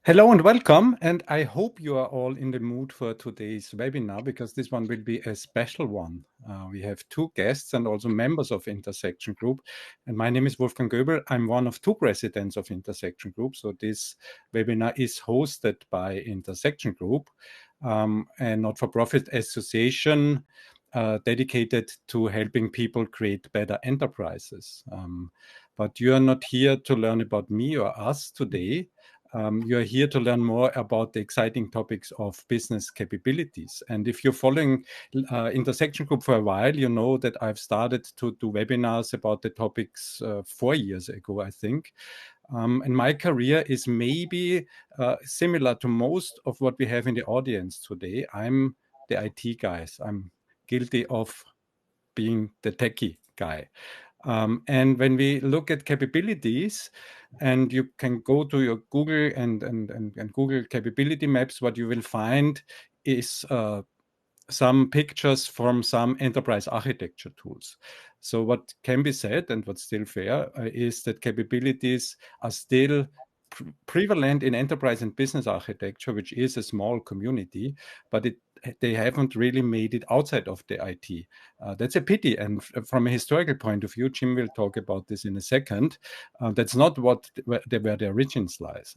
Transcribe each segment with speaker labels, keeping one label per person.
Speaker 1: Hello and welcome, and I hope you are all in the mood for today's webinar because this one will be a special one. We have two guests and also members of Intersection Group, and my name is Wolfgang Goebl. I'm one of two presidents of Intersection Group, so this webinar is hosted by Intersection Group, a not-for-profit association dedicated to helping people create better enterprises. But you are not here to learn about me or us today. You are here to learn more about the exciting topics of business capabilities. And if you're following Intersection Group for a while, you know that I've started to do webinars about the topics 4 years ago, I think. And my career is maybe similar to most of what we have in the audience today. I'm the IT guys. I'm guilty of being the techie guy. And when we look at capabilities, and you can go to your Google and Google capability maps, what you will find is some pictures from some enterprise architecture tools. So what can be said, and what's still fair, is that capabilities are still prevalent in enterprise and business architecture, which is a small community, but they haven't really made it outside of the IT. That's a pity. And from a historical point of view, Jim will talk about this in a second. That's not where the origins lies.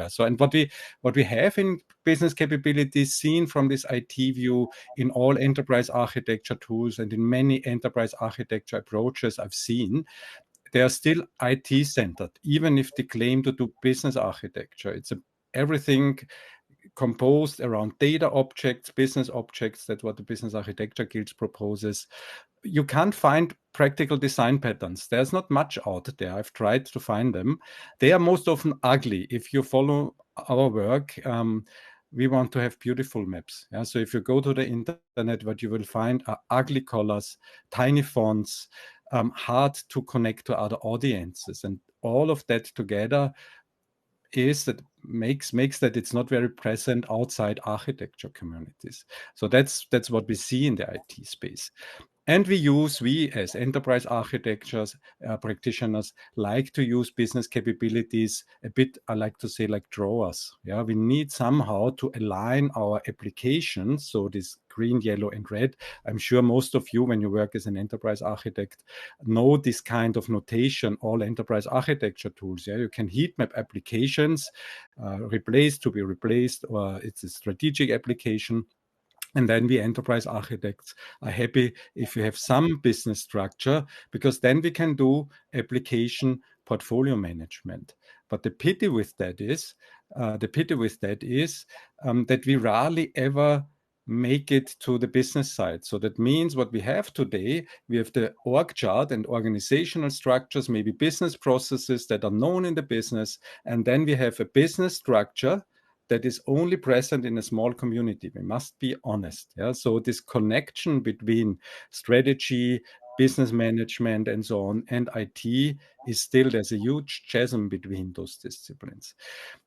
Speaker 1: So, and what we have in business capabilities seen from this IT view in all enterprise architecture tools and in many enterprise architecture approaches I've seen, they are still IT centered, even if they claim to do business architecture. It's everything composed around data objects, business objects. That's what the Business Architecture Guild proposes. You can't find practical design patterns. There's not much out there. I've tried to find them. They are most often ugly. If you follow our work, we want to have beautiful maps. Yeah? So if you go to the internet, what you will find are ugly colors, tiny fonts, hard to connect to other audiences. And all of that together makes that it's not very present outside architecture communities. So that's what we see in the IT space. And we as enterprise architectures, practitioners, like to use business capabilities a bit, I like to say, like drawers. Yeah, we need somehow to align our applications. So this green, yellow, and red. I'm sure most of you, when you work as an enterprise architect, know this kind of notation, all enterprise architecture tools. Yeah, you can heat map applications, replace to be replaced, or it's a strategic application. And then we enterprise architects are happy if you have some business structure, because then we can do application portfolio management. But the pity with that is that we rarely ever make it to the business side. So that means what we have today, we have the org chart and organizational structures, maybe business processes that are known in the business. And then we have a business structure that is only present in a small community. We must be honest. Yeah? So this connection between strategy, business management, and so on, and IT is still, there's a huge chasm between those disciplines.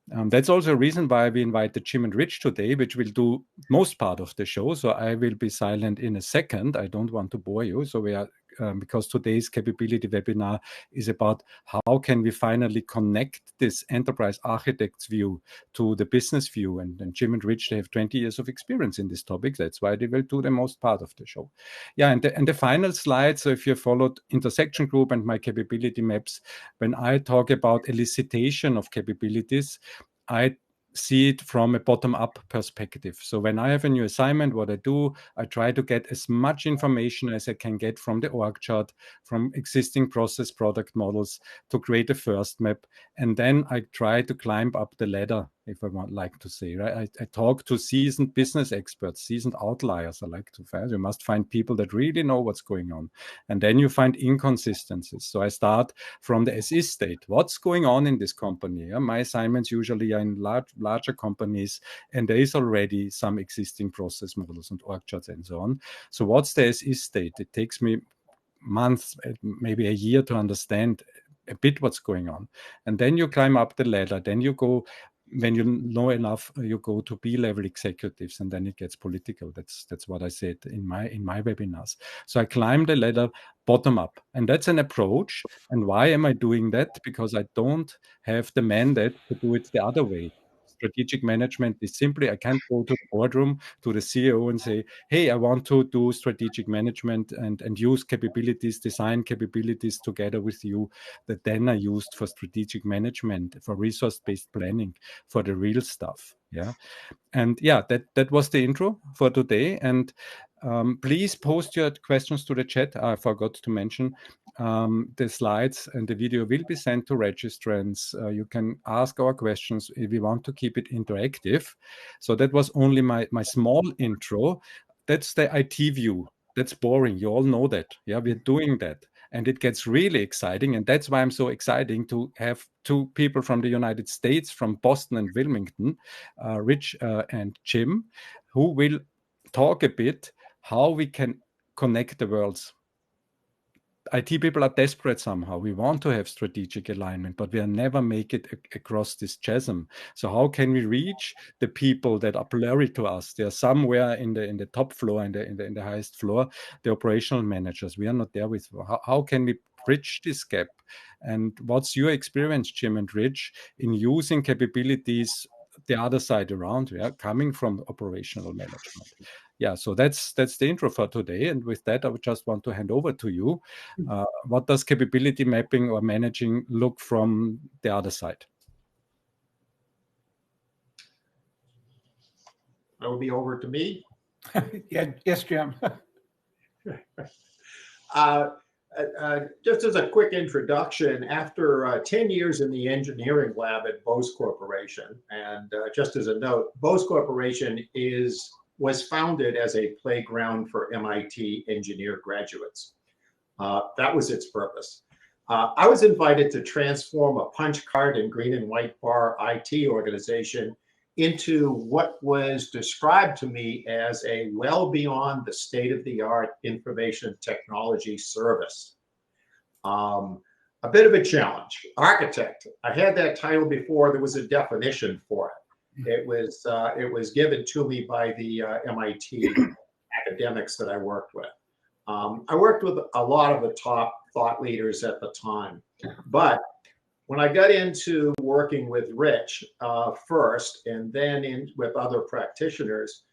Speaker 1: That's also a reason why we invited Jim and Rich today, which will do most part of the show. So I will be silent in a second. I don't want to bore you. So we are because today's capability webinar is about how can we finally connect this enterprise architect's view to the business view. And Jim and Rich, they have 20 years of experience in this topic. That's why they will do the most part of the show. Yeah, and the final slide, so if you followed Intersection Group and my capability maps, when I talk about elicitation of capabilities, I see it from a bottom-up perspective. So when I have a new assignment, what I do, I try to get as much information as I can get from the org chart, from existing process product models to create a first map. And then I try to climb up the ladder, if I like to say. Right? I talk to seasoned business experts, seasoned outliers, I like to find. You must find people that really know what's going on. And then you find inconsistencies. So I start from the as-is state. What's going on in this company? Yeah? My assignments usually are in larger companies, and there is already some existing process models and org charts and so on. So what's the as-is state? It takes me months, maybe a year to understand a bit what's going on. And then you climb up the ladder. Then you go, when you know enough, you go to B-level executives, and then it gets political. That's what I said in my webinars. So I climb the ladder bottom up, and that's an approach. And why am I doing that? Because I don't have the mandate to do it the other way. strategic management is simply, I can't go to the boardroom to the CEO and say, hey, I want to do strategic management and use capabilities, design capabilities together with you that then are used for strategic management, for resource-based planning, for the real stuff. Yeah. And yeah, that was the intro for today. And please post your questions to the chat. I forgot to mention the slides and the video will be sent to registrants. You can ask our questions if we want to keep it interactive. So that was only my small intro. That's the IT view. That's boring. You all know that. Yeah, we're doing that. And it gets really exciting. And that's why I'm so exciting to have two people from the United States, from Boston and Wilmington, Rich and Jim, who will talk a bit how we can connect the worlds. IT people are desperate somehow. We want to have strategic alignment, but we'll never make it across this chasm. So how can we reach the people that are blurry to us? They are somewhere in the top floor, in the highest floor, the operational managers. We are not there with. How can we bridge this gap? And what's your experience, Jim and Rich, in using capabilities the other side around, yeah, coming from operational management? Yeah, so that's the intro for today. And with that, I would just want to hand over to you. What does capability mapping or managing look from the other side?
Speaker 2: That would be over to me.
Speaker 3: Yeah, yes, Jim.
Speaker 2: Just as a quick introduction, after 10 years in the engineering lab at Bose Corporation, and just as a note, Bose Corporation was founded as a playground for MIT engineer graduates. That was its purpose. I was invited to transform a punch card and green and white bar IT organization into what was described to me as a well beyond the state-of-the-art information technology service. A bit of a challenge. Architect. I had that title before there was a definition for it. It was given to me by the MIT academics that I worked with. I worked with a lot of the top thought leaders at the time, but when I got into working with Rich first, and then with other practitioners,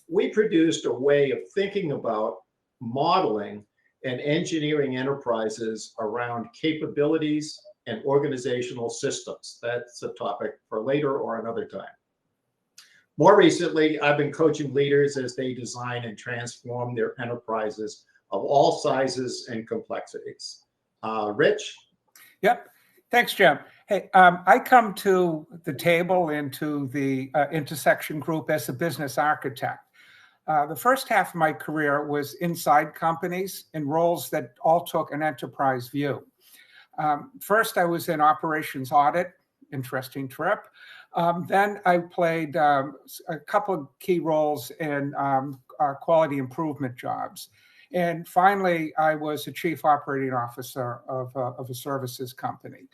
Speaker 2: we produced a way of thinking about modeling and engineering enterprises around capabilities and organizational systems. That's a topic for later or another time. More recently, I've been coaching leaders as they design and transform their enterprises of all sizes and complexities. Rich?
Speaker 3: Yep. Thanks, Jim. Hey, I come to the table and to the intersection group as a business architect. The first half of my career was inside companies in roles that all took an enterprise view. First, I was in operations audit, interesting trip. Then I played a couple of key roles in quality improvement jobs. And finally, I was a chief operating officer of a services company.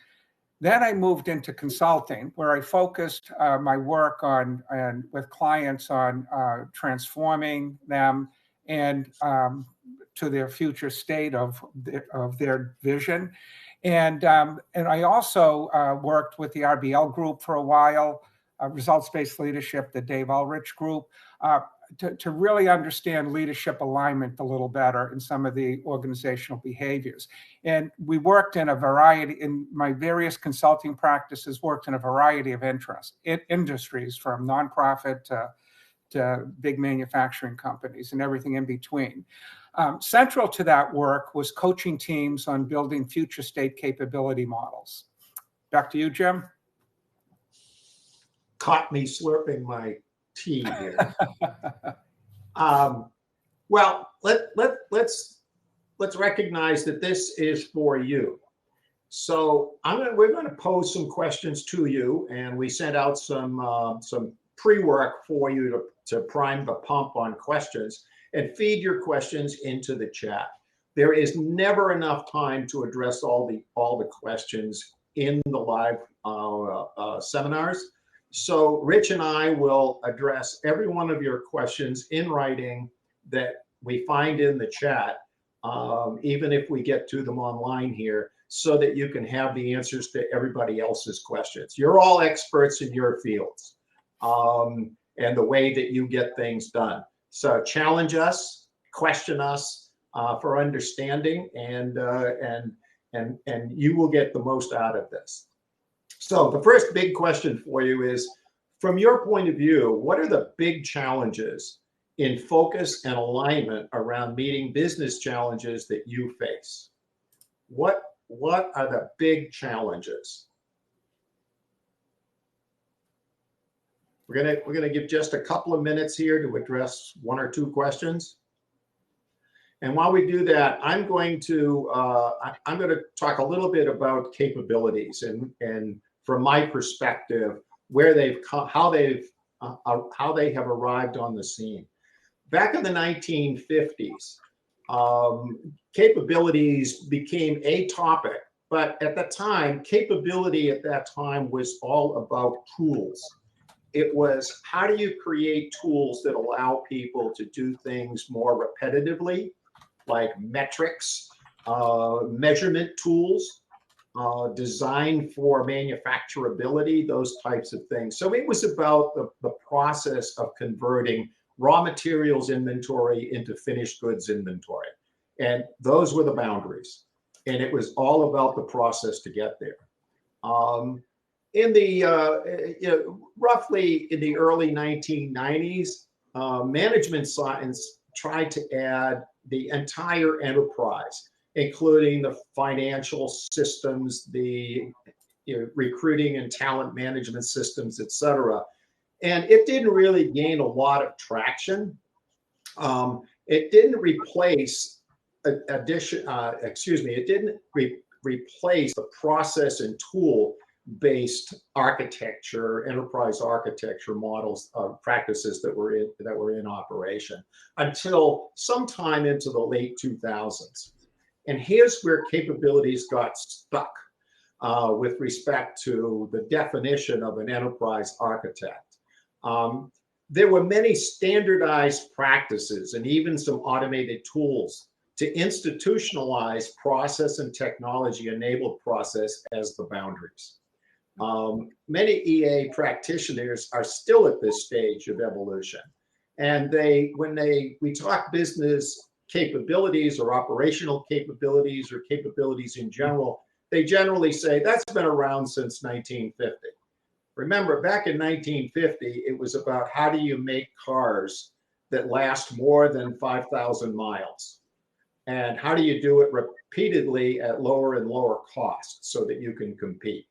Speaker 3: Then I moved into consulting, where I focused my work on and with clients on transforming them and to their future state of their vision. And I also worked with the RBL group for a while, results-based leadership, the Dave Ulrich group, to really understand leadership alignment a little better in some of the organizational behaviors. And we worked in a variety, in my various consulting practices, worked in a variety of industries, from nonprofit to big manufacturing companies and everything in between. Central to that work was coaching teams on building future state capability models. Back to you, Jim.
Speaker 2: Caught me slurping my tea here. Well, let's recognize that this is for you. So we're going to pose some questions to you, and we sent out some pre-work for you to prime the pump on questions, and feed your questions into the chat. There is never enough time to address all the questions in the live seminars. So Rich and I will address every one of your questions in writing that we find in the chat, even if we get to them online here, so that you can have the answers to everybody else's questions. You're all experts in your fields. and the way that you get things done. So challenge us, question us for understanding, and you will get the most out of this. So the first big question for you is, from your point of view, what are the big challenges in focus and alignment around meeting business challenges that you face? What are the big challenges? We're gonna give just a couple of minutes here to address one or two questions. And while we do that, I'm going to talk a little bit about capabilities and from my perspective, where they've come, how they have arrived on the scene. Back in the 1950s, capabilities became a topic, but at the time, capability at that time was all about tools. It was, how do you create tools that allow people to do things more repetitively, like metrics, measurement tools, design for manufacturability, those types of things. So it was about the process of converting raw materials inventory into finished goods inventory. And those were the boundaries. And it was all about the process to get there. In the, roughly in the early 1990s, management science tried to add the entire enterprise, including the financial systems, the recruiting and talent management systems, et cetera. And it didn't really gain a lot of traction. It didn't replace it didn't replace the process and tool-based architecture, enterprise architecture models, practices that were in operation until sometime into the late 2000s. And here's where capabilities got stuck with respect to the definition of an enterprise architect. There were many standardized practices and even some automated tools to institutionalize process and technology-enabled process as the boundaries. Many EA practitioners are still at this stage of evolution. And when we talk business capabilities or operational capabilities or capabilities in general, they generally say that's been around since 1950. Remember, back in 1950, it was about how do you make cars that last more than 5,000 miles? And how do you do it repeatedly at lower and lower costs so that you can compete?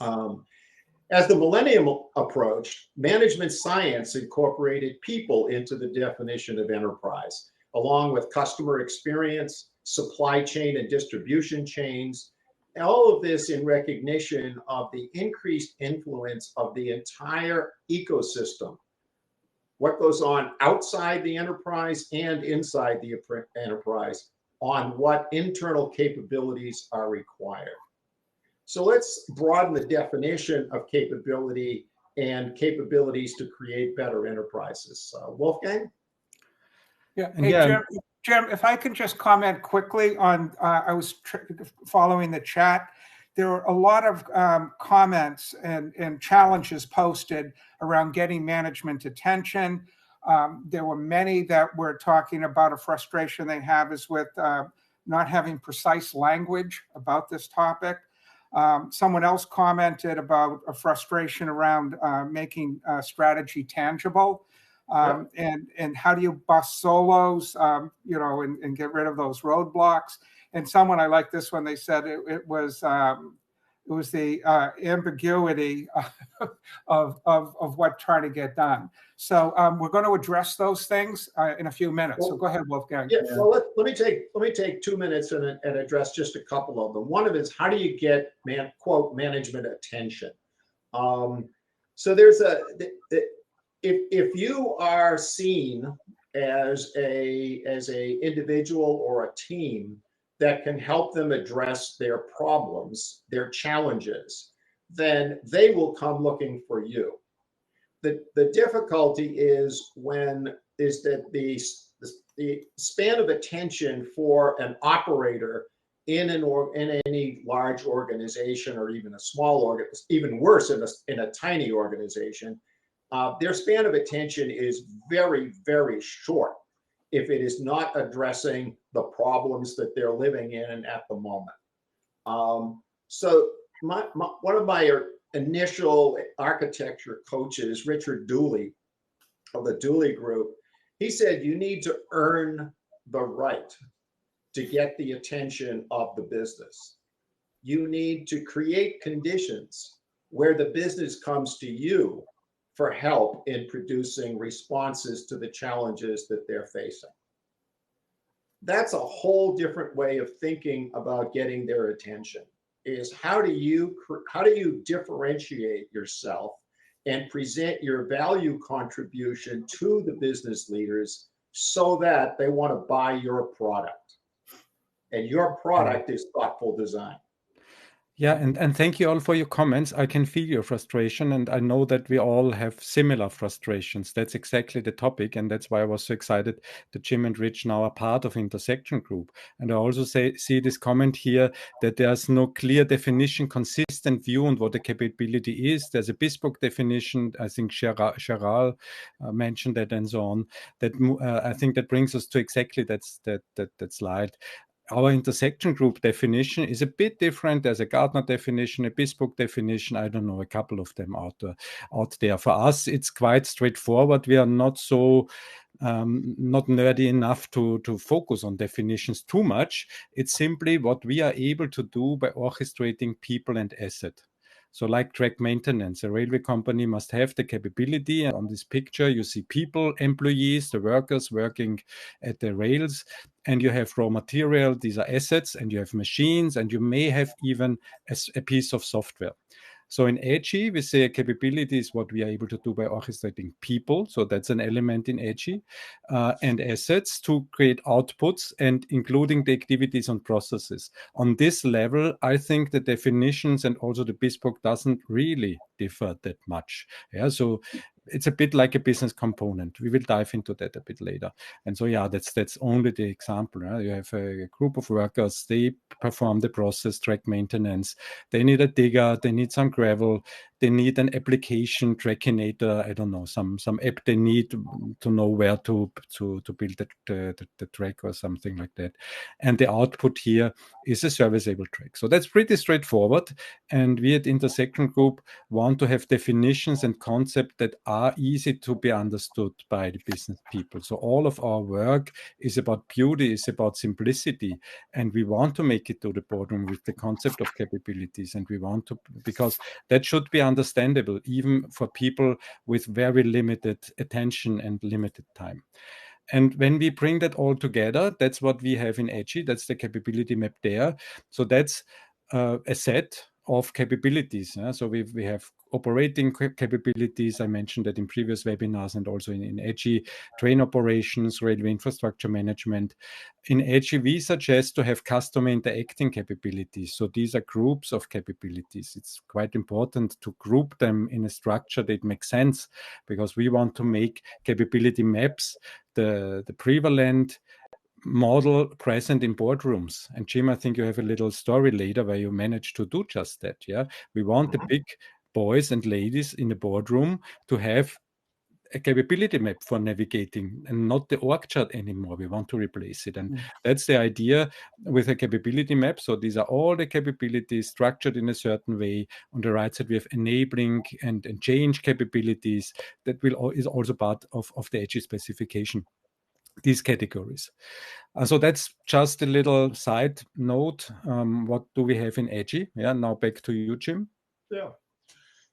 Speaker 2: As the millennium approached, management science incorporated people into the definition of enterprise, along with customer experience, supply chain and distribution chains, and all of this in recognition of the increased influence of the entire ecosystem, what goes on outside the enterprise and inside the enterprise on what internal capabilities are required. So let's broaden the definition of capability and capabilities to create better enterprises. Wolfgang?
Speaker 3: Yeah. Hey, Jim, if I can just comment quickly on, I was following the chat. There were a lot of comments and challenges posted around getting management attention. There were many that were talking about a frustration they have is with not having precise language about this topic. Someone else commented about a frustration around making strategy tangible. And how do you bust solos, and get rid of those roadblocks? And someone, I like this one, they said it was the ambiguity of what trying to get done. So we're going to address those things in a few minutes. So go ahead, Wolfgang.
Speaker 2: Yeah. Well, let me take 2 minutes and address just a couple of them. One of it is, how do you get quote management attention? So there's if you are seen as a individual or a team that can help them address their problems, their challenges, then they will come looking for you. The difficulty is that the span of attention for an operator in any large organization or even a small organization, even worse in a tiny organization, their span of attention is very, very short if it is not addressing the problems that they're living in at the moment. So one of my initial architecture coaches, Richard Dowling of the Dowling Group, he said you need to earn the right to get the attention of the business. You need to create conditions where the business comes to you for help in producing responses to the challenges that they're facing. That's a whole different way of thinking about getting their attention, is how do you differentiate yourself and present your value contribution to the business leaders so that they want to buy your product. And your product is thoughtful design.
Speaker 1: Yeah, and thank you all for your comments. I can feel your frustration, and I know that we all have similar frustrations. That's exactly the topic, and that's why I was so excited that Jim and Rich now are part of Intersection Group. And I also see this comment here that there's no clear definition, consistent view on what a capability is. There's a bespoke definition. I think Cheryl mentioned that, and so on. That I think that brings us to exactly that slide. Our intersection group definition is a bit different. There's a Gartner definition, a bespoke definition. I don't know, a couple of them out there. For us, it's quite straightforward. We are not so not nerdy enough to focus on definitions too much. It's simply what we are able to do by orchestrating people and asset. So like track maintenance, a railway company must have the capability. On this picture, you see people, employees, the workers working at the rails, and you have raw material. These are assets, and you have machines, and you may have even a piece of software. So in EDGY, we say capability is what we are able to do by orchestrating people. So that's an element in EDGY, and assets to create outputs and including the activities and processes. On this level, I think the definitions and also the bespoke doesn't really differ that much. Yeah, so it's a bit like a business component. We will dive into that a bit later. And so, yeah, that's only the example. Right? You have a group of workers, they perform the process, track maintenance. They need a digger, they need some gravel, they need an application trackinator, I don't know, some app they need to know where to build the track or something like that. And the output here is a serviceable track. So that's pretty straightforward. And we at Intersection Group want to have definitions and concepts that are easy to be understood by the business people. So all of our work is about beauty, is about simplicity, and we want to make it to the boardroom with the concept of capabilities, and we want to, because that should be understandable even for people with very limited attention and limited time. And when we bring that all together, that's what we have in EDGY. That's the capability map there. So that's a set of capabilities. So we have operating capabilities. I mentioned that in previous webinars and also in EDGY, train operations, railway infrastructure management. In EDGY, we suggest to have customer interacting capabilities. So these are groups of capabilities. It's quite important to group them in a structure that makes sense, because we want to make capability maps the prevalent model present in boardrooms. And Jim, I think you have a little story later where you managed to do just that. Yeah, we want the big boys and ladies in the boardroom to have a capability map for navigating and not the org chart anymore. We want to replace it. And that's the idea with a capability map. So these are all the capabilities structured in a certain way. On the right side, we have enabling and change capabilities that is also part of the EDGY specification, these categories. So that's just a little side note. What do we have in EDGY? Yeah, now back to you, Jim.
Speaker 2: Yeah.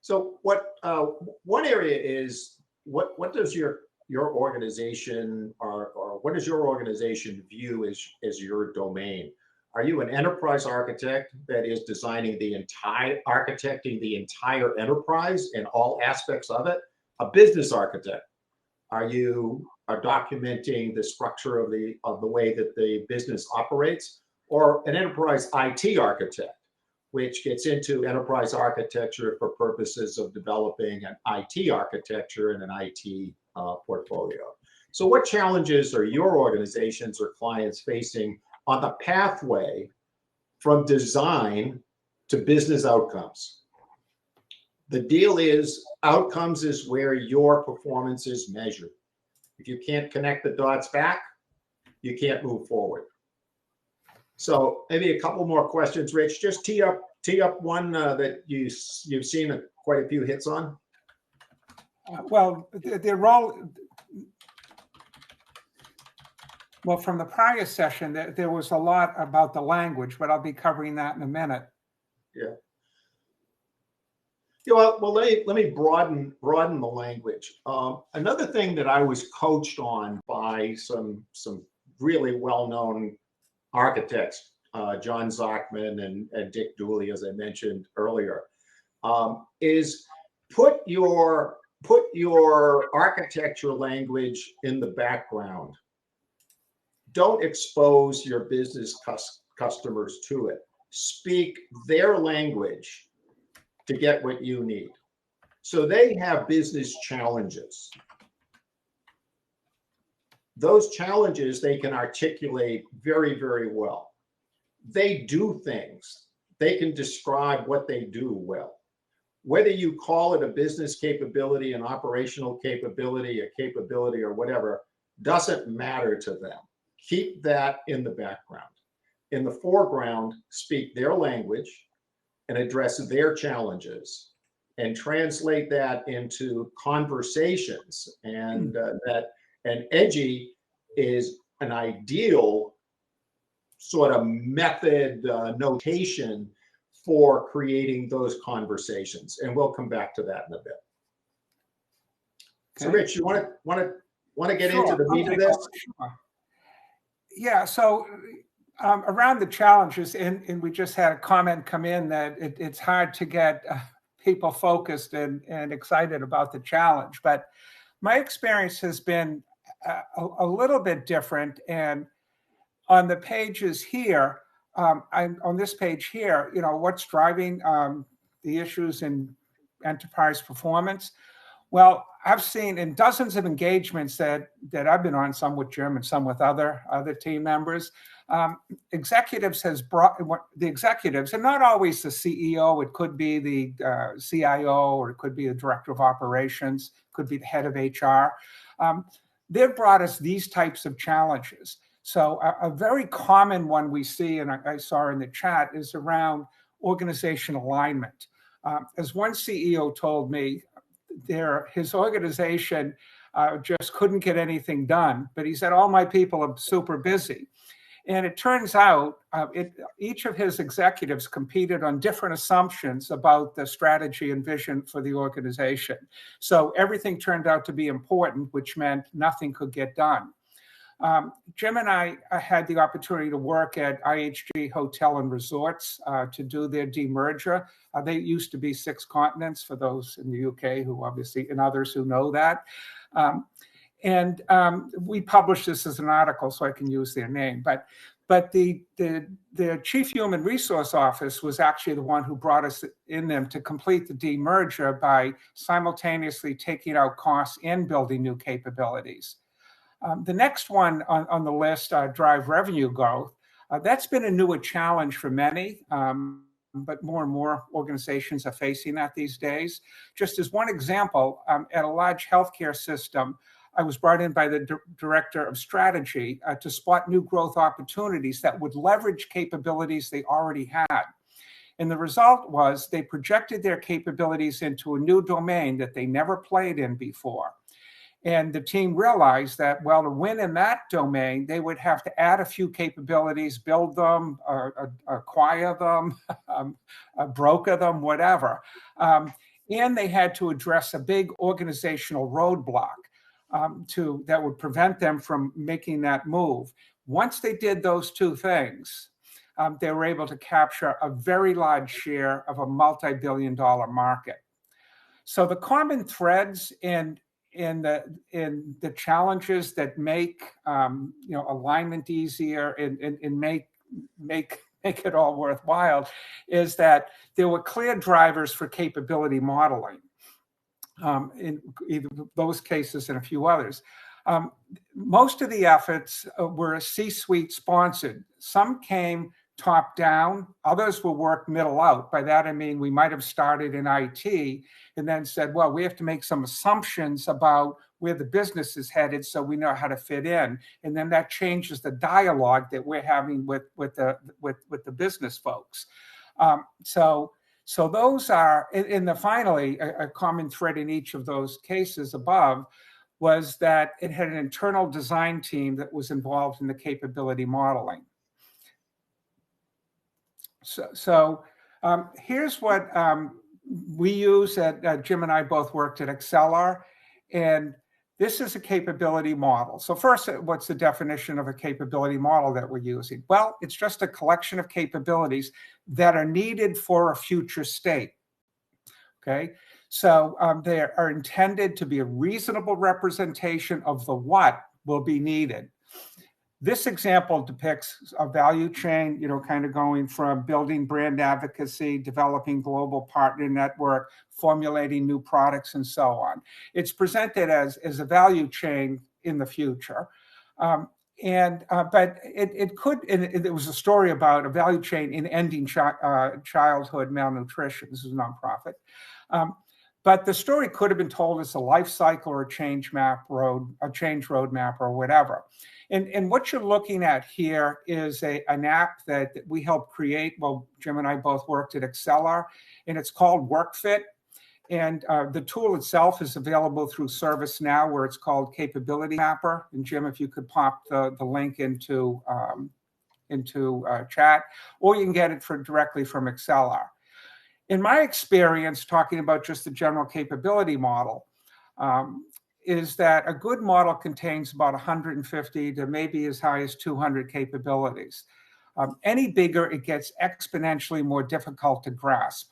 Speaker 2: So one area is what does your organization or what does your organization view as your domain? Are you an enterprise architect that is designing architecting the entire enterprise and all aspects of it? A business architect? Are you documenting the structure of the way that the business operates? Or an enterprise IT architect, which gets into enterprise architecture for purposes of developing an IT architecture and an IT portfolio. So what challenges are your organizations or clients facing on the pathway from design to business outcomes? The deal is outcomes is where your performance is measured. If you can't connect the dots back, you can't move forward. So maybe a couple more questions, Rich. Just tee up one that you've seen quite a few hits on.
Speaker 3: Well, they're all. Well, from the prior session, there was a lot about the language, but I'll be covering that in a minute.
Speaker 2: Yeah. Yeah, well, let me broaden the language. Another thing that I was coached on by some really well-known architects, John Zachman and Dick Dooley, as I mentioned earlier, is put your architecture language in the background. Don't expose your business customers to it. Speak their language to get what you need. So they have business challenges. Those challenges they can articulate very, very well. They do things. They can describe what they do well. Whether you call it a business capability, an operational capability, a capability, or whatever, doesn't matter to them. Keep that in the background. In the foreground, speak their language and address their challenges and translate that into conversations. And and EDGY is an ideal sort of method notation for creating those conversations. And we'll come back to that in a bit. Okay. So Rich, you want to get into the meat of this?
Speaker 3: Sure. Yeah, so around the challenges, and we just had a comment come in that it's hard to get people focused and excited about the challenge. But my experience has been a little bit different. And on the pages here, on this page here, what's driving the issues in enterprise performance? Well, I've seen in dozens of engagements that I've been on, some with Jim and some with other team members, executives, and not always the CEO, it could be the CIO, or it could be the director of operations, could be the head of HR. They've brought us these types of challenges. So a very common one we see, and I saw in the chat, is around organization alignment. As one CEO told me, his organization just couldn't get anything done, but he said, all my people are super busy. And it turns out each of his executives competed on different assumptions about the strategy and vision for the organization. So everything turned out to be important, which meant nothing could get done. Jim and I had the opportunity to work at IHG Hotel and Resorts to do their demerger. They used to be 6 continents, for those in the UK who obviously, and others who know that. We published this as an article, so I can use their name. But the Chief Human Resource Office was actually the one who brought us in them to complete the demerger by simultaneously taking out costs and building new capabilities. The next one on the list, drive revenue growth, that's been a newer challenge for many, but more and more organizations are facing that these days. Just as one example, at a large healthcare system, I was brought in by the director of strategy to spot new growth opportunities that would leverage capabilities they already had. And the result was they projected their capabilities into a new domain that they never played in before. And the team realized that, well, to win in that domain, they would have to add a few capabilities, build them, acquire them, broker them, whatever. And they had to address a big organizational roadblock that would prevent them from making that move. Once they did those two things, they were able to capture a very large share of a multi-billion-dollar market. So the common threads in the challenges that make alignment easier and make it all worthwhile is that there were clear drivers for capability modeling in either those cases and a few others. Most of the efforts were C-suite sponsored. Some came top down. Others will work middle out. By that, I mean, we might have started in IT and then said, well, we have to make some assumptions about where the business is headed so we know how to fit in. And then that changes the dialogue that we're having with the business folks. So those are, finally, a common thread in each of those cases above was that it had an internal design team that was involved in the capability modeling. So here's what we use at Jim and I both worked at Accelar, and this is a capability model. So first, what's the definition of a capability model that we're using? Well, it's just a collection of capabilities that are needed for a future state. Okay, so they are intended to be a reasonable representation of the what will be needed. This example depicts a value chain, kind of going from building brand advocacy, developing global partner network, formulating new products, and so on. It's presented as a value chain in the future. But it could, and it was a story about a value chain in ending childhood malnutrition. This is a nonprofit. But the story could have been told as a life cycle or a change roadmap or whatever. And what you're looking at here is an app that we helped create. Well, Jim and I both worked at Accelar, and it's called WorkFit. And the tool itself is available through ServiceNow, where it's called Capability Mapper. And Jim, if you could pop the link into chat, or you can get it directly from Accelar. In my experience, talking about just the general capability model, is that a good model contains about 150 to maybe as high as 200 capabilities. Any bigger, it gets exponentially more difficult to grasp.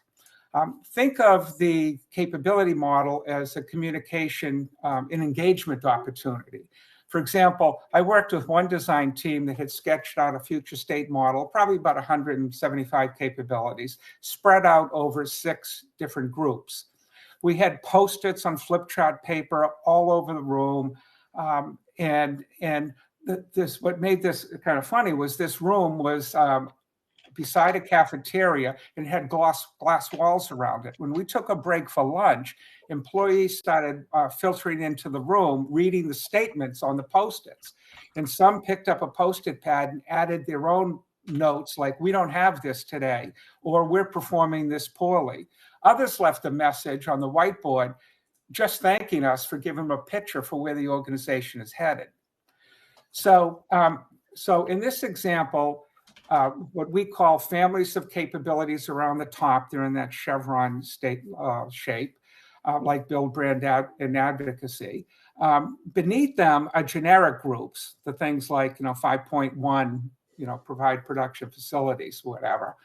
Speaker 3: Think of the capability model as a communication and engagement opportunity. For example, I worked with one design team that had sketched out a future state model, probably about 175 capabilities, spread out over 6 different groups. We had Post-its on flip chart paper all over the room. What made this kind of funny was this room was beside a cafeteria and had glass walls around it. When we took a break for lunch, employees started filtering into the room, reading the statements on the Post-its. And some picked up a Post-it pad and added their own notes like, we don't have this today, or we're performing this poorly. Others left a message on the whiteboard just thanking us for giving them a picture for where the organization is headed. So in this example, what we call families of capabilities around the top, they're in that chevron shape, like build brand and advocacy. Beneath them are generic groups, the things like 5.1, provide production facilities, whatever.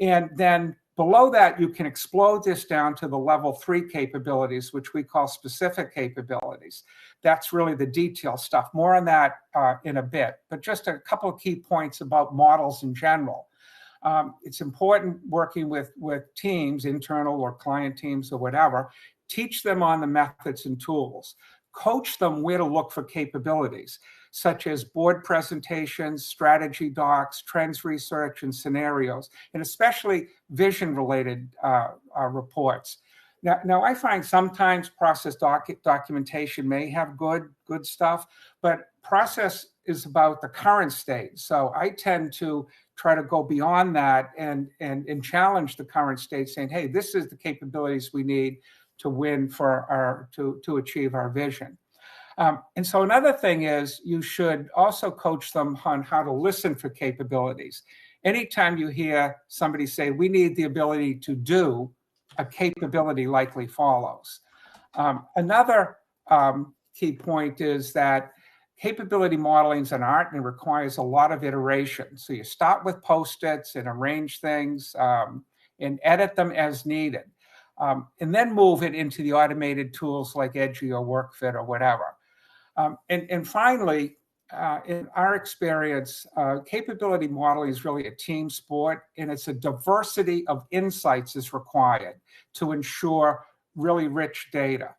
Speaker 3: And then below that, you can explode this down to the level 3 capabilities, which we call specific capabilities. That's really the detail stuff. More on that in a bit, but just a couple of key points about models in general. It's important working with teams, internal or client teams or whatever, teach them on the methods and tools. Coach them where to look for capabilities, such as board presentations, strategy docs, trends research, and scenarios, and especially vision-related reports. Now, I find sometimes process documentation may have good stuff, but process is about the current state. So I tend to try to go beyond that and challenge the current state, saying, hey, this is the capabilities we need to win to achieve our vision. And so another thing is you should also coach them on how to listen for capabilities. Anytime you hear somebody say, we need the ability to do, a capability likely follows. Another key point is that capability modeling is an art and it requires a lot of iteration. So you start with Post-its and arrange things and edit them as needed. And then move it into the automated tools like EDGY or WorkFit or whatever. And finally, in our experience, capability modeling is really a team sport, and it's a diversity of insights is required to ensure really rich data.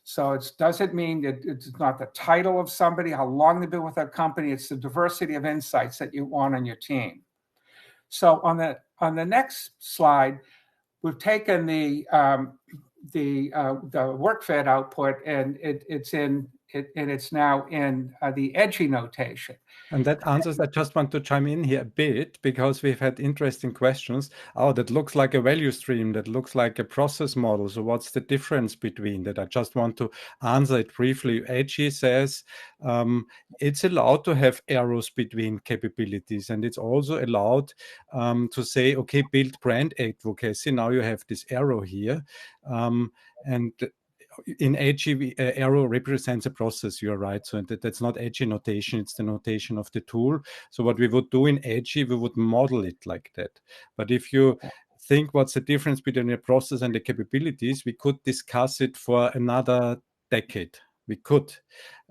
Speaker 3: So it doesn't mean that it's not the title of somebody, how long they've been with a company, it's the diversity of insights that you want on your team. So on the next slide, we've taken the work-fed output, and it's now in the EDGY notation.
Speaker 1: And that answers, I just want to chime in here a bit because we've had interesting questions. Oh, that looks like a value stream. That looks like a process model. So what's the difference between that? I just want to answer it briefly. EDGY says it's allowed to have arrows between capabilities, and it's also allowed to say, okay, build brand advocacy. Now you have this arrow here. And in EDGY, arrow represents a process, you're right. So that's not EDGY notation, it's the notation of the tool. So what we would do in EDGY, we would model it like that. But if you think what's the difference between a process and the capabilities, we could discuss it for another decade. We could.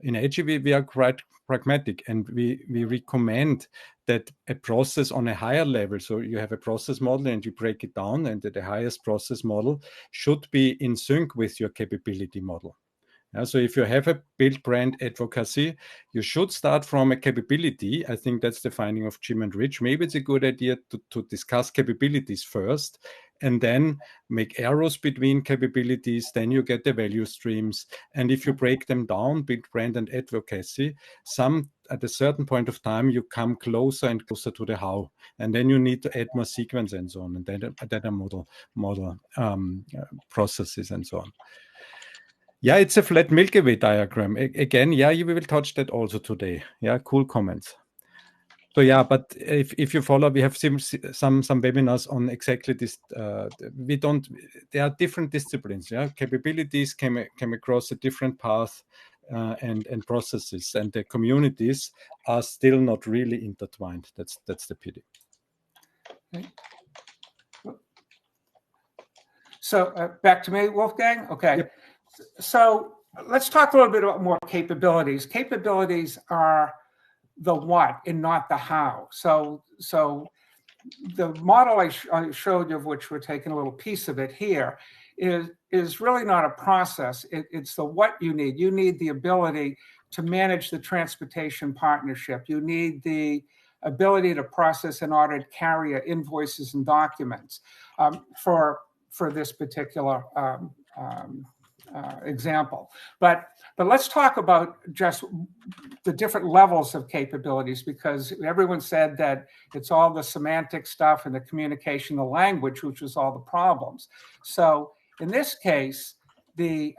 Speaker 1: In EDGY, we are quite pragmatic, and we recommend that a process on a higher level, so you have a process model and you break it down, and the highest process model should be in sync with your capability model. So if you have a build brand advocacy, you should start from a capability. I think that's the finding of Jim and Rich. Maybe it's a good idea to discuss capabilities first, and then make arrows between capabilities. Then you get the value streams. And if you break them down, build brand and advocacy, at a certain point of time, you come closer and closer to the how. And then you need to add more sequence and so on, and then a model processes and so on. Yeah, it's a flat Milky Way diagram. Again, yeah, we will touch that also today. Yeah, cool comments. So yeah, but if you follow, we have some webinars on exactly this. There are different disciplines. Yeah, capabilities came across a different path and processes, and the communities are still not really intertwined. That's the pity.
Speaker 3: Okay. So back to me, Wolfgang. Okay. Yep. So let's talk a little bit about more capabilities. Capabilities are the what and not the how. So the model I showed you, of which we're taking a little piece of it here, is really not a process. It's the what you need. You need the ability to manage the transportation partnership. You need the ability to process and audit carrier invoices and documents for this particular example. But let's talk about just the different levels of capabilities, because everyone said that it's all the semantic stuff and the communication, the language, which was all the problems. So in this case, the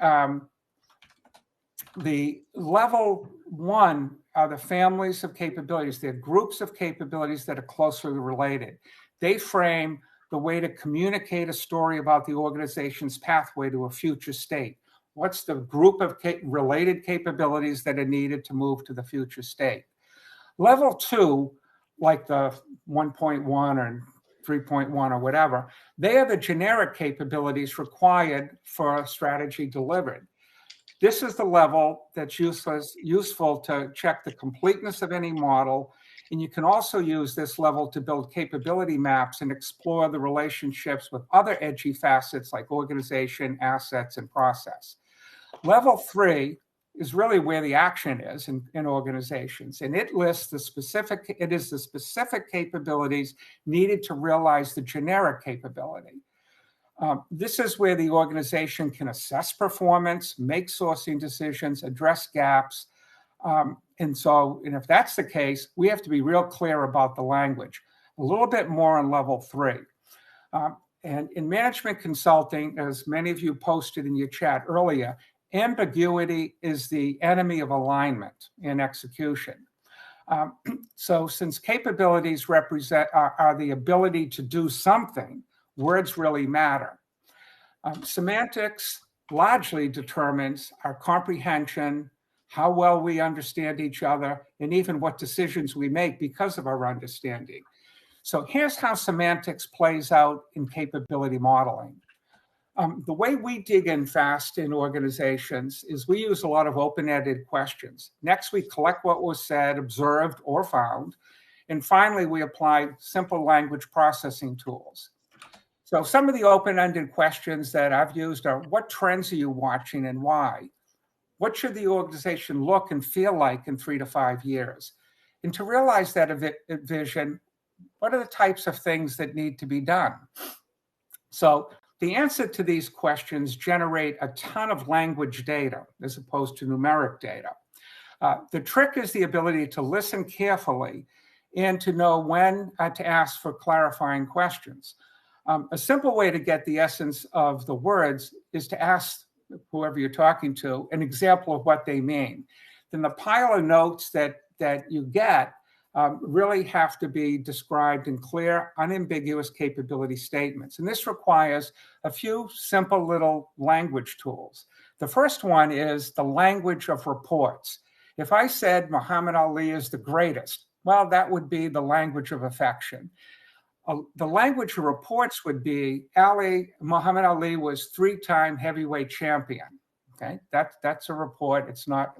Speaker 3: level one are the families of capabilities. They're groups of capabilities that are closely related. They frame the way to communicate a story about the organization's pathway to a future state. What's the group of related capabilities that are needed to move to the future state? Level two, like the 1.1 or 3.1 or whatever, they are the generic capabilities required for a strategy delivered. This is the level that's useful to check the completeness of any model. And you can also use this level to build capability maps and explore the relationships with other EDGY facets like organization, assets, and process. Level three is really where the action is in organizations. And it lists the specific capabilities needed to realize the generic capability. This is where the organization can assess performance, make sourcing decisions, address gaps. And if that's the case, we have to be real clear about the language. A little bit more on level three. And in management consulting, as many of you posted in your chat earlier, ambiguity is the enemy of alignment in execution. So since capabilities are the ability to do something, words really matter. Semantics largely determines our comprehension, how well we understand each other, and even what decisions we make because of our understanding. So here's how semantics plays out in capability modeling. The way we dig in fast in organizations is we use a lot of open-ended questions. Next, we collect what was said, observed, or found. And finally, we apply simple language processing tools. So some of the open-ended questions that I've used are, what trends are you watching and why? What should the organization look and feel like in 3 to 5 years? And to realize that vision, what are the types of things that need to be done? So the answer to these questions generate a ton of language data as opposed to numeric data. The trick is the ability to listen carefully and to know when to ask for clarifying questions. A simple way to get the essence of the words is to ask whoever you're talking to an example of what they mean. Then the pile of notes that you get really have to be described in clear, unambiguous capability statements. And this requires a few simple little language tools. The first one is the language of reports. If I said Muhammad Ali is the greatest, well, that would be the language of affection. The language of reports would be Muhammad Ali was 3-time heavyweight champion. Okay, that's a report. It's not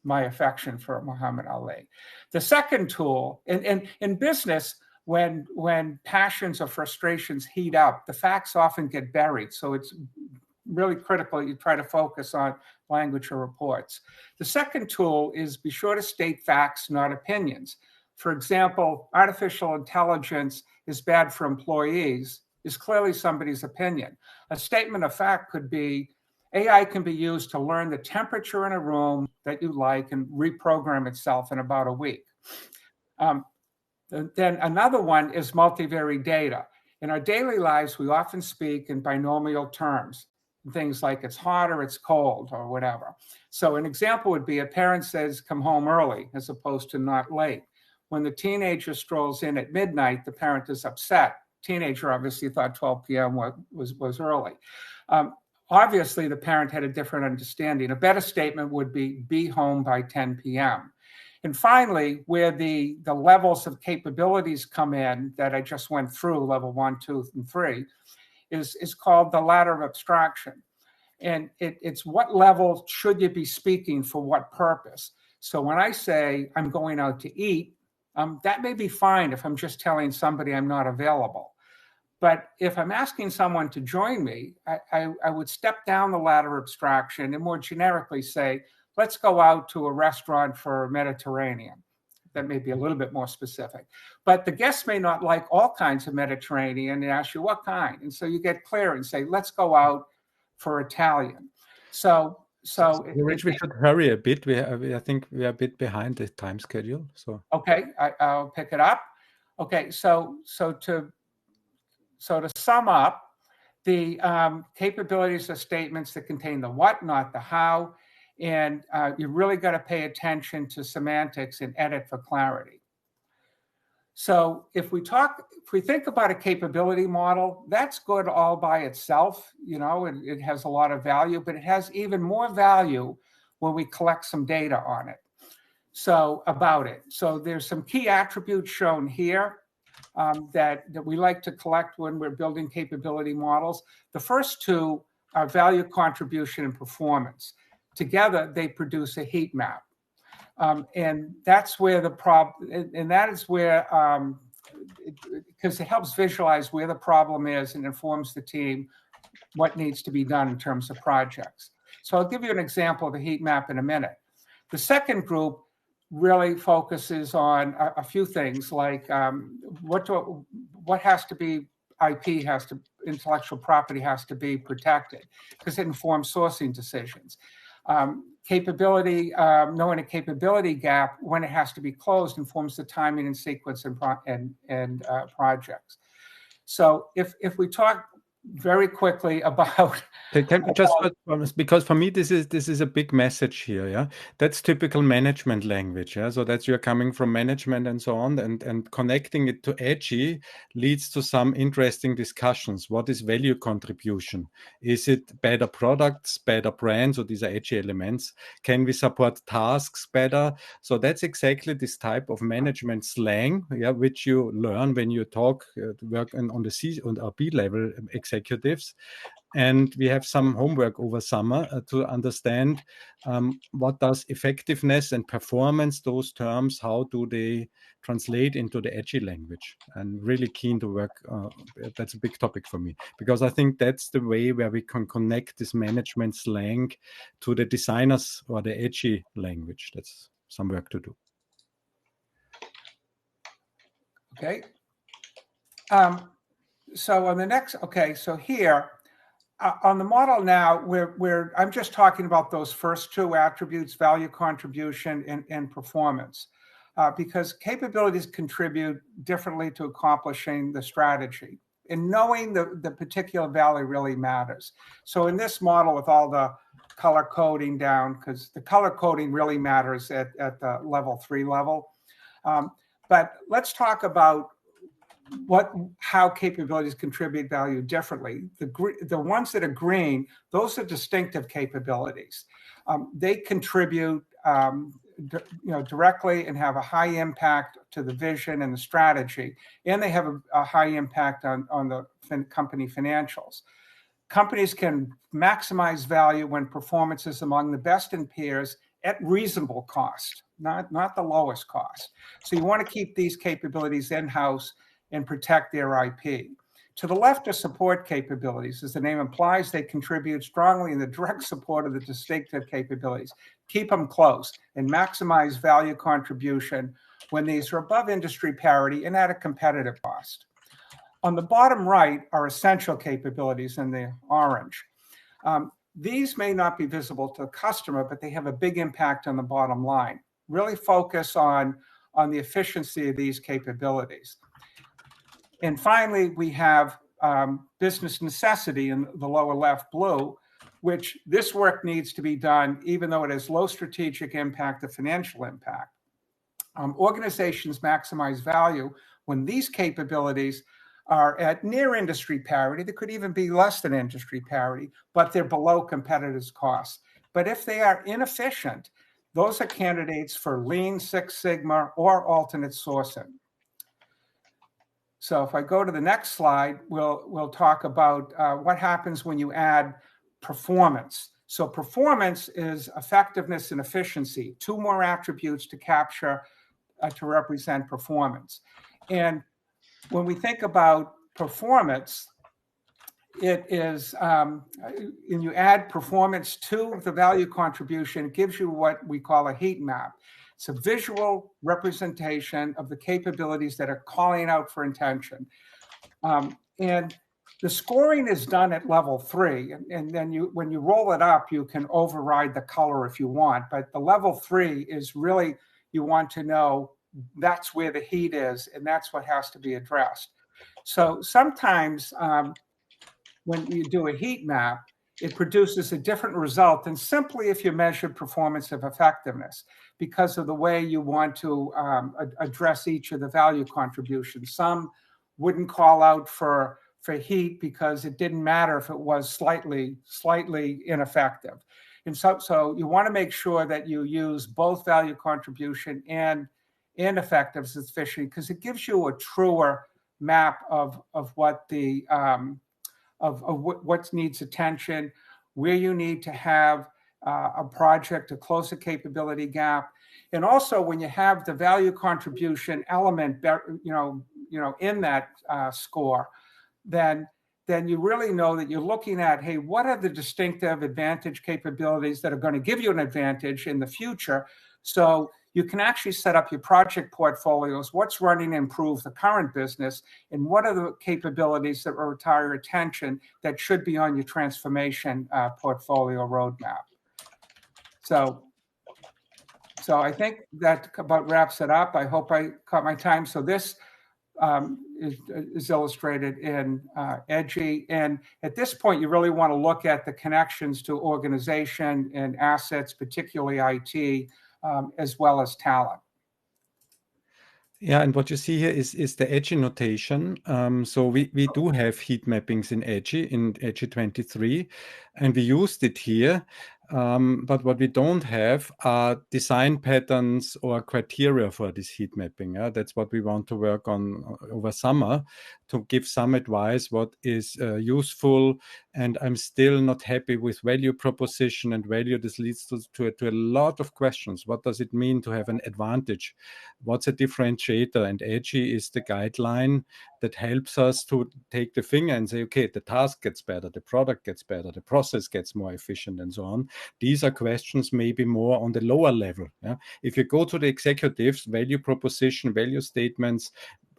Speaker 3: my affection for Muhammad Ali. The second tool, in business, when passions or frustrations heat up, the facts often get buried. So it's really critical you try to focus on language or reports. The second tool is be sure to state facts, not opinions. For example, artificial intelligence is bad for employees is clearly somebody's opinion. A statement of fact could be, AI can be used to learn the temperature in a room that you like and reprogram itself in about a week. Then another one is multivariate data. In our daily lives, we often speak in binomial terms, things like it's hot or it's cold or whatever. So an example would be a parent says, come home early as opposed to not late. When the teenager strolls in at midnight, the parent is upset. Teenager obviously thought 12 p.m. was early. Obviously, the parent had a different understanding. A better statement would be home by 10 p.m. And finally, where the levels of capabilities come in that I just went through, level 1, 2, and 3, is called the ladder of abstraction. And it's what level should you be speaking for what purpose. So when I say I'm going out to eat, that may be fine if I'm just telling somebody I'm not available. But if I'm asking someone to join me, I would step down the ladder of abstraction and more generically say, let's go out to a restaurant for Mediterranean. That may be a little bit more specific. But the guests may not like all kinds of Mediterranean and ask you what kind. And so you get clear and say, let's go out for Italian. So
Speaker 1: Rich, we should hurry a bit. I think we are a bit behind the time schedule. So
Speaker 3: okay, I'll pick it up. Okay, so to sum up, the capabilities are statements that contain the what, not the how, and you really got to pay attention to semantics and edit for clarity. So if we think about a capability model, that's good all by itself. You know, it has a lot of value, but it has even more value when we collect some data on it. So about it. So there's some key attributes shown here that we like to collect when we're building capability models. The first two are value contribution and performance. Together, they produce a heat map. And that's where the problem, and that is where, because it helps visualize where the problem is and informs the team what needs to be done in terms of projects. So I'll give you an example of a heat map in a minute. The second group really focuses on a few things like what has to be intellectual property has to be protected because it informs sourcing decisions. Capability, knowing a capability gap when it has to be closed informs the timing and sequence and projects. So if we talk very quickly about
Speaker 1: because for me this is a big message here. Yeah, that's typical management language. Yeah, so that's you're coming from management and so on, and connecting it to EDGY leads to some interesting discussions. What is value contribution? Is it better products, better brands? So these are EDGY elements. Can we support tasks better? So that's exactly this type of management slang, yeah, which you learn when you work on the C or B level executives. And we have some homework over summer to understand what does effectiveness and performance, those terms, how do they translate into the EDGY language? And really keen to work, that's a big topic for me, because I think that's the way where we can connect this management slang to the designers or the EDGY language. That's some work to do.
Speaker 3: Okay. So on the next, okay, so here on the model now, I'm just talking about those first two attributes, value contribution and performance, because capabilities contribute differently to accomplishing the strategy. And knowing the particular value really matters. So in this model with all the color coding down, because the color coding really matters at the level 3 level. But let's talk about how capabilities contribute value differently. The ones that are green, those are distinctive capabilities. They contribute directly and have a high impact to the vision and the strategy, and they have a high impact on the company financials. Companies can maximize value when performance is among the best in peers at reasonable cost, not the lowest cost. So you want to keep these capabilities in-house and protect their IP. To the left are support capabilities. As the name implies, they contribute strongly in the direct support of the distinctive capabilities. Keep them close and maximize value contribution when these are above industry parity and at a competitive cost. On the bottom right are essential capabilities in the orange. These may not be visible to the customer, but they have a big impact on the bottom line. Really focus on the efficiency of these capabilities. And finally, we have business necessity in the lower left blue, which this work needs to be done even though it has low strategic impact or financial impact. Organizations maximize value when these capabilities are at near industry parity. They could even be less than industry parity, but they're below competitors' costs. But if they are inefficient, those are candidates for Lean, Six Sigma, or alternate sourcing. So if I go to the next slide, we'll talk about what happens when you add performance. So performance is effectiveness and efficiency, two more attributes to capture to represent performance. And when we think about performance, it is, and you add performance to the value contribution, it gives you what we call a heat map. It's a visual representation of the capabilities that are calling out for attention. And the scoring is done at level 3. And then when you roll it up, you can override the color if you want. But the level 3 is really, you want to know that's where the heat is, and that's what has to be addressed. So sometimes when you do a heat map, it produces a different result than simply if you measured performance of effectiveness, because of the way you want to address each of the value contributions. Some wouldn't call out for heat because it didn't matter if it was slightly ineffective. And so you want to make sure that you use both value contribution and effectiveness efficiency, because it gives you a truer map of what the of what needs attention, where you need to have a project to close a capability gap. And also when you have the value contribution element, in that score, then you really know that you're looking at, hey, what are the distinctive advantage capabilities that are going to give you an advantage in the future? So you can actually set up your project portfolios, what's running to improve the current business, and what are the capabilities that require attention that should be on your transformation portfolio roadmap. So I think that about wraps it up. I hope I caught my time. So this is illustrated in EDGY. And at this point, you really want to look at the connections to organization and assets, particularly IT, as well as talent.
Speaker 1: Yeah, and what you see here is the EDGY notation. So we do have heat mappings in EDGY 23, and we used it here. But what we don't have are design patterns or criteria for this heat mapping. That's what we want to work on over summer, to give some advice what is useful. And I'm still not happy with value proposition and value. This leads to a lot of questions. What does it mean to have an advantage? What's a differentiator? And EDGY is the guideline that helps us to take the finger and say, okay, the task gets better, the product gets better, the process gets more efficient, and so on. These are questions maybe more on the lower level. Yeah? If you go to the executives, value proposition, value statements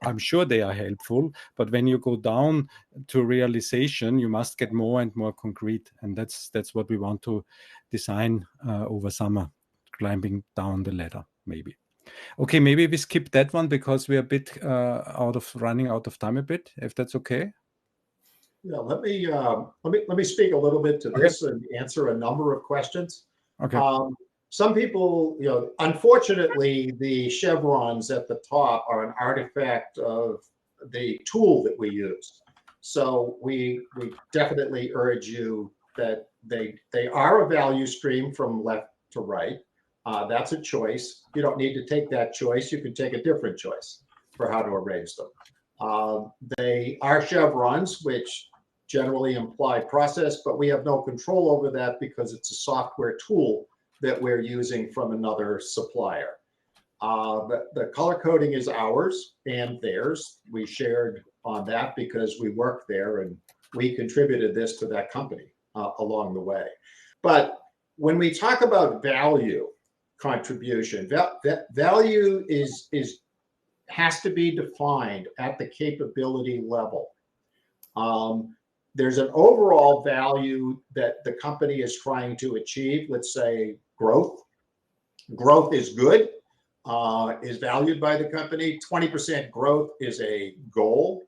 Speaker 1: I'm sure they are helpful, but when you go down to realization, you must get more and more concrete. And that's what we want to design over summer, climbing down the ladder, maybe. Okay, maybe we skip that one because we're a bit running out of time a bit, if that's okay.
Speaker 2: Yeah, let me speak a little bit to this and answer a number of questions.
Speaker 1: Okay.
Speaker 2: Some people, unfortunately, the chevrons at the top are an artifact of the tool that we use. So we definitely urge you that they are a value stream from left to right. That's a choice. You don't need to take that choice. You can take a different choice for how to arrange them. They are chevrons, which generally imply process, but we have no control over that because it's a software tool that we're using from another supplier. The color coding is ours and theirs. We shared on that because we work there and we contributed this to that company along the way. But when we talk about value contribution, value has to be defined at the capability level. There's an overall value that the company is trying to achieve. Let's say growth. Growth is good, is valued by the company. 20% growth is a goal.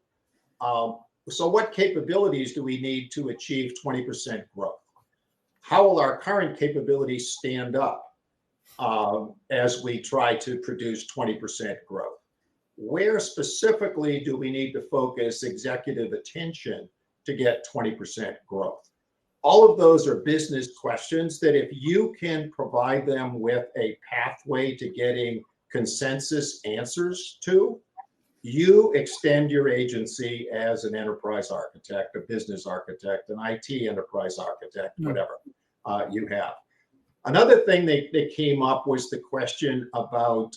Speaker 2: So what capabilities do we need to achieve 20% growth? How will our current capabilities stand up as we try to produce 20% growth? Where specifically do we need to focus executive attention to get 20% growth? All of those are business questions that if you can provide them with a pathway to getting consensus answers to, you extend your agency as an enterprise architect, a business architect, an IT enterprise architect, whatever you have. Another thing that came up was the question about,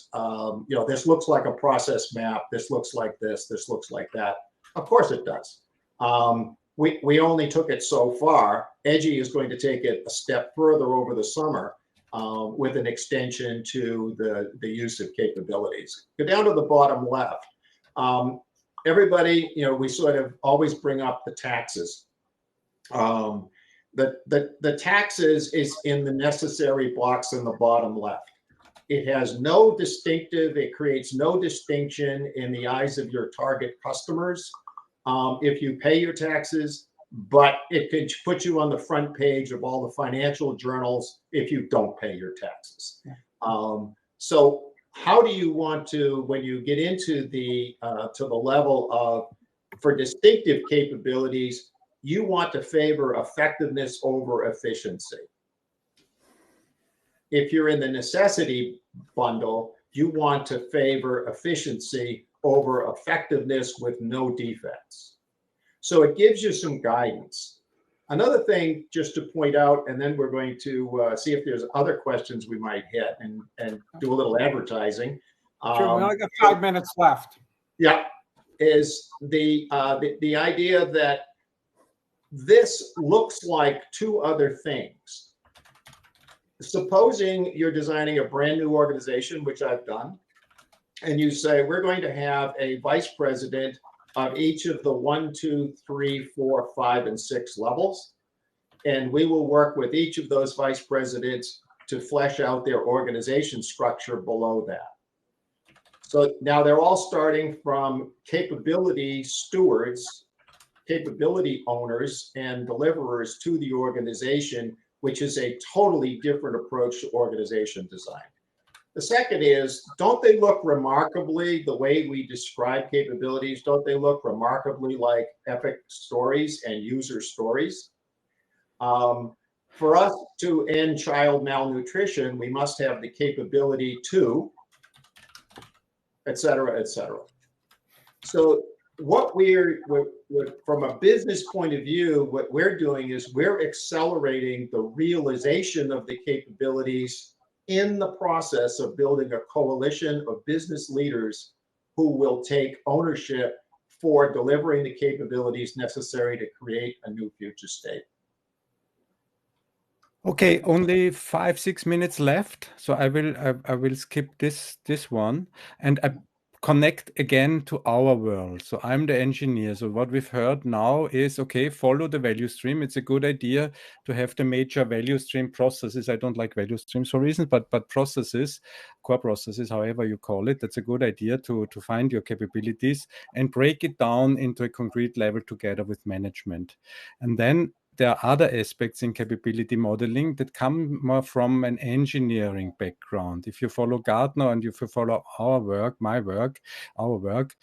Speaker 2: this looks like a process map, this looks like this looks like that. Of course it does. We only took it so far. EDGY is going to take it a step further over the summer with an extension to the use of capabilities. Go down to the bottom left. Everybody, we sort of always bring up the taxes. The taxes is in the necessary box in the bottom left. It has no distinctive, it creates no distinction in the eyes of your target customers if you pay your taxes, but it could put you on the front page of all the financial journals if you don't pay your taxes. So how do you want to, when you get into the level of, for distinctive capabilities, you want to favor effectiveness over efficiency. If you're in the necessity bundle, you want to favor efficiency over effectiveness with no defects. So it gives you some guidance. Another thing just to point out, and then we're going to see if there's other questions we might hit and do a little advertising.
Speaker 3: Sure, we only got 5 minutes left.
Speaker 2: Yeah, is the idea that this looks like two other things. Supposing you're designing a brand new organization, which I've done, and you say, we're going to have a vice president of each of the 1, 2, 3, 4, 5, and 6 levels. And we will work with each of those vice presidents to flesh out their organization structure below that. So now they're all starting from capability stewards, capability owners, and deliverers to the organization, which is a totally different approach to organization design. The second is, don't they look remarkably, the way we describe capabilities, don't they look remarkably like epic stories and user stories? For us to end child malnutrition, we must have the capability to, et cetera, et cetera. So what from a business point of view, what we're doing is we're accelerating the realization of the capabilities in the process of building a coalition of business leaders who will take ownership for delivering the capabilities necessary to create a new future state.
Speaker 1: Okay, only 5-6 minutes left, so I will skip this one, and I connect again to our world. So I'm the engineer. So what we've heard now is, okay, follow the value stream. It's a good idea to have the major value stream processes. I don't like value streams for reasons, but processes, core processes, however you call it. That's a good idea to find your capabilities and break it down into a concrete level together with management. And then there are other aspects in capability modeling that come more from an engineering background. If you follow Gartner and if you follow our work, our work,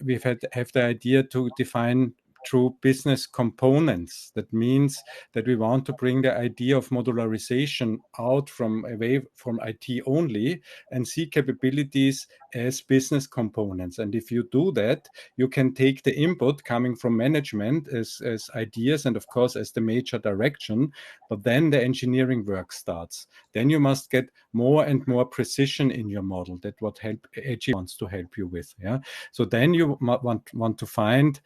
Speaker 1: we've have the idea to define true business components. That means that we want to bring the idea of modularization out from away from IT only and see capabilities as business components. And if you do that, you can take the input coming from management as ideas and of course as the major direction, but then the engineering work starts. Then you must get more and more precision in your model. That's what EDGY wants to help you with. Yeah. So then you want to find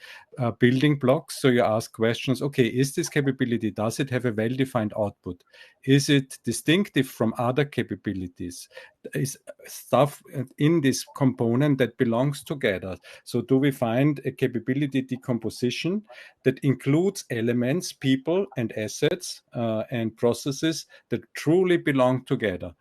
Speaker 1: building blocks. So you ask questions, okay, is this capability, does it have a well-defined output? Is it distinctive from other capabilities? Is stuff in this component that belongs together? So do we find a capability decomposition that includes elements, people and assets and processes that truly belong together?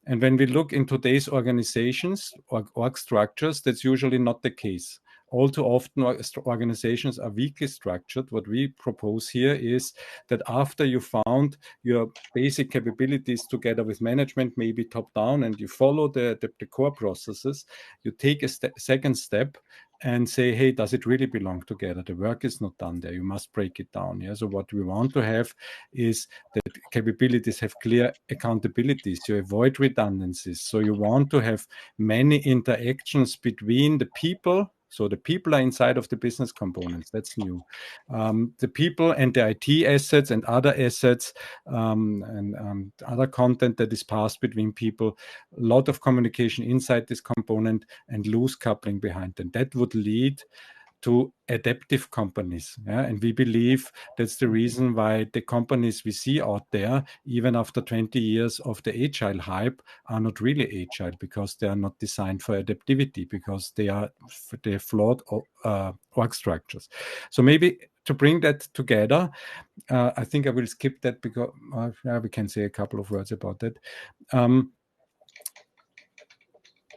Speaker 1: And when we look in today's organizations or org structures, that's usually not the case. All too often, organizations are weakly structured. What we propose here is that after you found your basic capabilities together with management, maybe top down, and you follow the core processes, you take a second step and say, hey, does it really belong together? The work is not done there. You must break it down. Yeah. So what we want to have is that capabilities have clear accountabilities. You avoid redundancies. So you want to have many interactions between the people. So the people are inside of the business components. That's new. The people and the IT assets and other assets and other content that is passed between people. A lot of communication inside this component and loose coupling behind them. That would lead to adaptive companies. Yeah? And we believe that's the reason why the companies we see out there, even after 20 years of the agile hype, are not really agile because they are not designed for adaptivity, because they're flawed org structures. So maybe to bring that together, I think I will skip that because we can say a couple of words about that.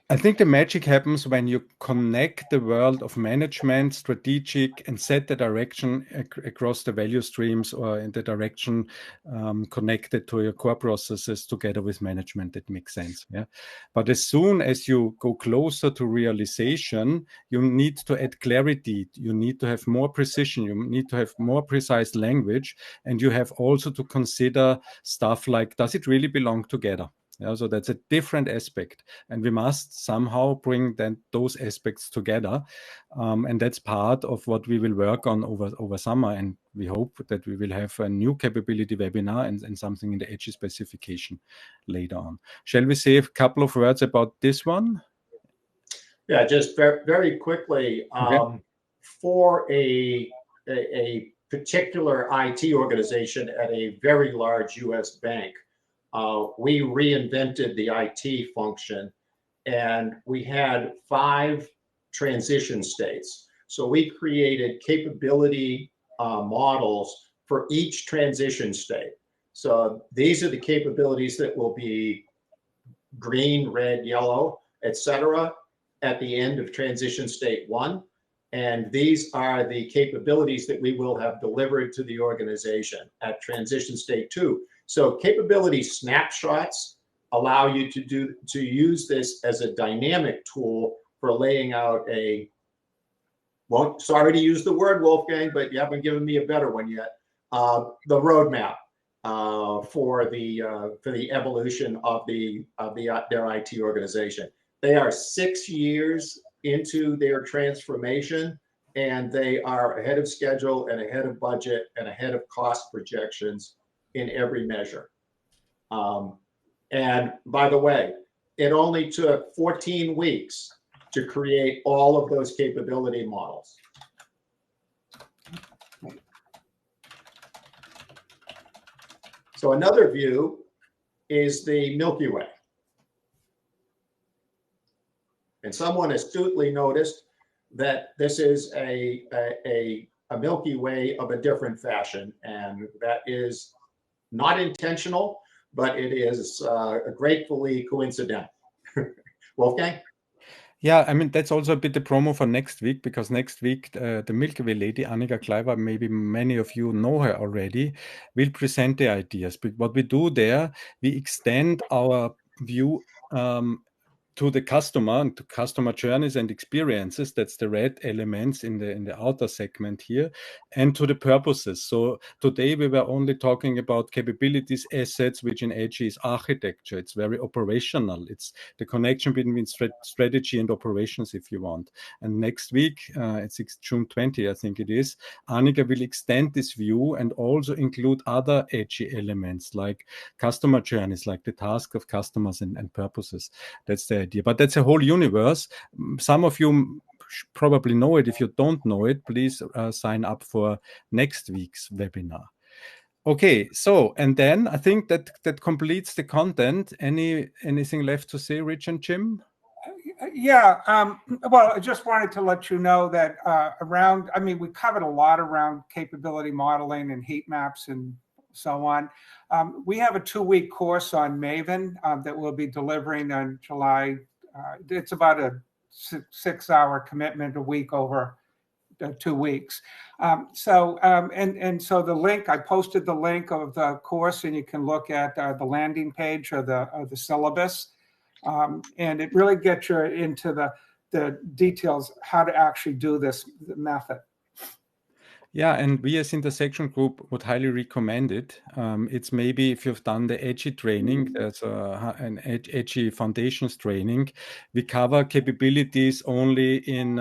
Speaker 1: I think the magic happens when you connect the world of management, strategic, and set the direction across the value streams or in the direction connected to your core processes together with management. That makes sense. Yeah. But as soon as you go closer to realization, you need to add clarity. You need to have more precision. You need to have more precise language. And you have also to consider stuff like, does it really belong together? Yeah, so that's a different aspect, and we must somehow bring then those aspects together, and that's part of what we will work on over summer. And we hope that we will have a new capability webinar and something in the EDGY specification later on. Shall we say a couple of words about this one?
Speaker 2: Yeah, just very quickly.
Speaker 1: Okay.
Speaker 2: For a particular IT organization at a very large U.S. bank, we reinvented the IT function, and we had 5 transition states. So we created capability models for each transition state. So these are the capabilities that will be green, red, yellow, etc. at the end of transition state 1. And these are the capabilities that we will have delivered to the organization at transition state 2. So capability snapshots allow you to use this as a dynamic tool for laying out well, sorry to use the word, Wolfgang, but you haven't given me a better one yet. The roadmap for the evolution of their IT organization. They are 6 years into their transformation, and they are ahead of schedule and ahead of budget and ahead of cost projections in every measure. And by the way, it only took 14 weeks to create all of those capability models. So another view is the Milky Way. And someone astutely noticed that this is a Milky Way of a different fashion, and that is not intentional, but it is gratefully coincidental. Wolfgang?
Speaker 1: Yeah, I mean, that's also a bit the promo for next week, because next week, the Milky Way lady, Annika Kleiber, maybe many of you know her already, will present the ideas. But what we do there, we extend our view to the customer and to customer journeys and experiences. That's the red elements in the outer segment here, and to the purposes. So today we were only talking about capabilities, assets, which in EDGY is architecture. It's very operational. It's the connection between strategy and operations, if you want. And next week, it's June 20, I think it is, Annika will extend this view and also include other EDGY elements like customer journeys, like the task of customers and purposes. That's the idea. But that's a whole universe. Some of you probably know it. If you don't know it, please sign up for next week's webinar. Okay, so, and then I think that completes the content. Anything left to say, Rich and Jim?
Speaker 3: Yeah, well, I just wanted to let you know that we covered a lot around capability modeling and heat maps and so on. We have a 2-week course on Maven that we'll be delivering on July. It's about a 6-hour commitment a week over 2 weeks. So the link, I posted the link of the course, and you can look at the landing page of the syllabus. And it really gets you into the details how to actually do this method.
Speaker 1: Yeah, and we as Intersection Group would highly recommend it. It's maybe if you've done the EDGY training, there's an EDGY foundations training. We cover capabilities only in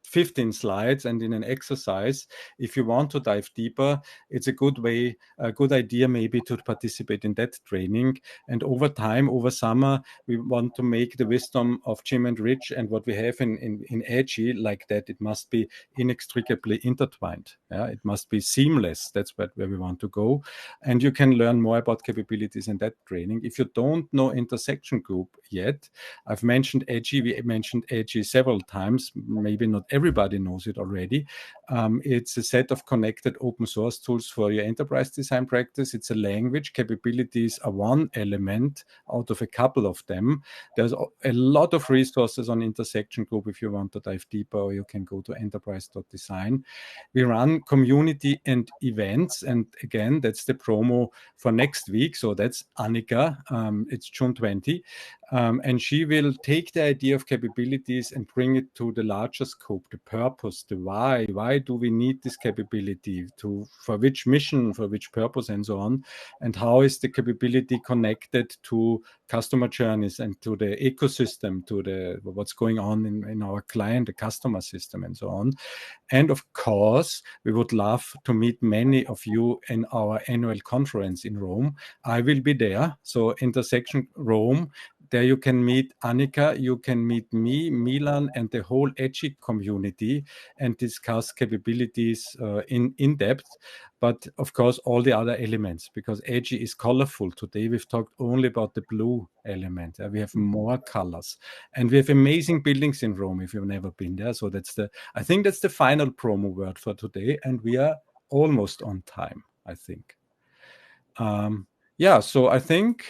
Speaker 1: 15 slides and in an exercise. If you want to dive deeper, it's a good idea maybe to participate in that training. And over time, over summer, we want to make the wisdom of Jim and Rich and what we have in EDGY like that. It must be inextricably intertwined. Yeah, it must be seamless. That's where we want to go. And you can learn more about capabilities in that training. If you don't know Intersection Group yet, I've mentioned EDGY. We mentioned EDGY several times. Maybe not everybody knows it already. It's a set of connected open source tools for your enterprise design practice. It's a language. Capabilities are one element out of a couple of them. There's a lot of resources on Intersection Group if you want to dive deeper, or you can go to enterprise.design. We run community and events. And again, that's the promo for next week. So that's Annika. It's June 20. And she will take the idea of capabilities and bring it to the larger scope, the purpose, the why. Why do we need this capability? For which mission, for which purpose, and so on? And how is the capability connected to customer journeys and to the ecosystem, to what's going on in our client, the customer system, and so on. And of course, we would love to meet many of you in our annual conference in Rome. I will be there. So Intersection Rome, there you can meet Annika, you can meet me, Milan, and the whole EDGY community and discuss capabilities in depth. But of course, all the other elements, because EDGY is colorful. Today, we've talked only about the blue element. We have more colors. And we have amazing buildings in Rome if you've never been there. So I think that's the final promo word for today. And we are almost on time, I think. So I think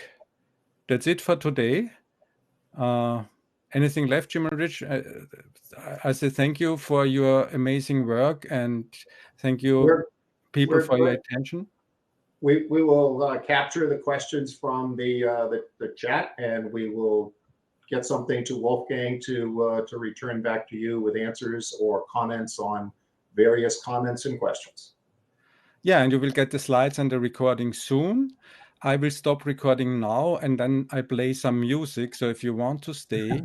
Speaker 1: that's it for today. Anything left, Jim and Rich? I say thank you for your amazing work, and thank you, people, for your attention.
Speaker 2: We will capture the questions from the chat, and we will get something to Wolfgang to return back to you with answers or comments on various comments and questions.
Speaker 1: Yeah, and you will get the slides and the recording soon. I will stop recording now, and then I play some music. So if you want to stay,